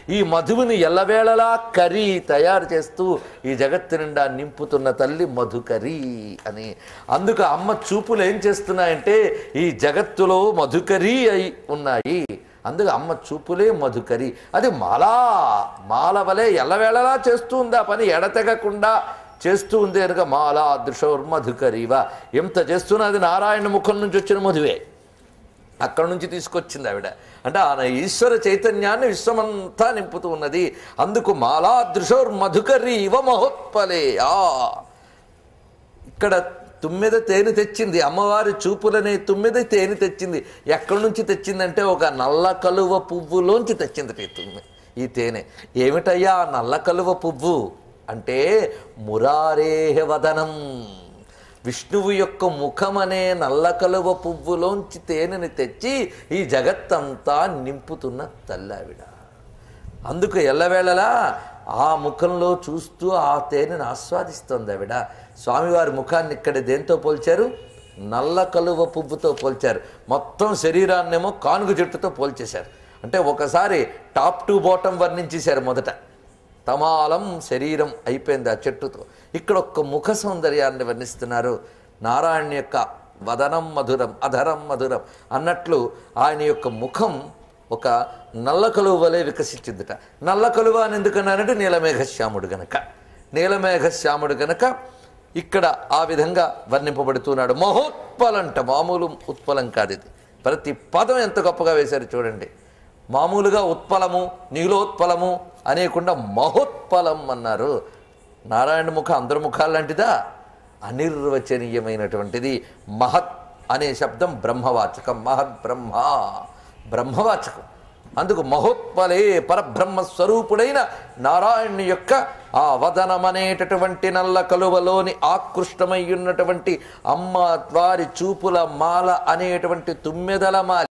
ఈ మధువుని ఎల్లవేళలా కరి తయారు చేస్తూ ఈ జగత్తు నిండా నింపుతున్న తల్లి మధుకరి అని. అందుకు అమ్మ చూపులు ఏం చేస్తున్నాయంటే ఈ జగత్తులో మధుకరి అయి ఉన్నాయి. అందుకు అమ్మ చూపులే మధుకరి. అది మాల వలె ఎల్లవేళలా చేస్తూ ఉంది ఆ పని, ఎడతెగకుండా చేస్తూ ఉంది కనుక మాలా దృశోర్మధుకరివా. ఎంత చేస్తున్నా అది నారాయణ ముఖం నుంచి వచ్చిన మధువే, అక్కడ నుంచి తీసుకొచ్చింది ఆవిడ. అంటే ఆ ఈశ్వర చైతన్యాన్ని విశ్వమంతా నింపుతూ ఉన్నది. అందుకు మాలా దృశోర్మధుకరి ఇవ మహోత్పలే. ఇక్కడ తుమ్మెద తేనె తెచ్చింది, అమ్మవారి చూపులనే తుమ్మెద తేనె తెచ్చింది. ఎక్కడి నుంచి తెచ్చిందంటే ఒక నల్ల కలువ పువ్వులోంచి తెచ్చింది ఈ తేనె. ఏమిటయ్యా నల్ల కలువ పువ్వు అంటే మురారేహ వదనం, విష్ణువు యొక్క ముఖమనే నల్ల కలువ పువ్వులోంచి తేనెని తెచ్చి ఈ జగత్తంతా నింపుతున్న తల్లావిడ. అందుకు ఎల్లవేళలా ఆ ముఖంలో చూస్తూ ఆ తేనెను ఆస్వాదిస్తుంది ఆవిడ. స్వామివారి ముఖాన్ని ఇక్కడ దేంతో పోల్చారు? నల్ల కలువ పువ్వుతో పోల్చారు. మొత్తం శరీరాన్నేమో కానుగ చెట్టుతో పోల్చేశారు. అంటే ఒకసారి టాప్ టు బాటం వర్ణించేశారు. మొదట తమాలం శరీరం అయిపోయింది ఆ చెట్టుతో. ఇక్కడ ఒక్క ముఖ సౌందర్యాన్ని వర్ణిస్తున్నారు. నారాయణ యొక్క వదనం మధురం అధరం మధురం అన్నట్లు ఆయన యొక్క ముఖం ఒక నల్ల కలువ వలె వికసించిందిట. నల్ల కలువ అని ఎందుకన్నారంటే నీలమేఘశ్యాముడు గనక, నీలమేఘశ్యాముడు గనక ఇక్కడ ఆ విధంగా వర్ణింపబడుతున్నాడు. మహోత్పలంట, మామూలు ఉత్పలం కాదు ఇది. ప్రతి పదం ఎంత గొప్పగా వేశారు చూడండి. మామూలుగా ఉత్పలము నీలోత్పలము అనేకుండా మహోత్పలం అన్నారు. నారాయణ ముఖం అందరి ముఖాలు లాంటిదా? అనిర్వచనీయమైనటువంటిది. మహత్ అనే శబ్దం బ్రహ్మవాచకం, మహద్ బ్రహ్మ బ్రహ్మవాచకం. అందుకు మహోత్పలే పరబ్రహ్మ స్వరూపుడైన నారాయణుని యొక్క ఆ వదనమనేటటువంటి నల్ల కలువలోని ఆకృష్టమై ఉన్నటువంటి అమ్మ వారి చూపుల మాల అనేటువంటి తుమ్మెదల మాల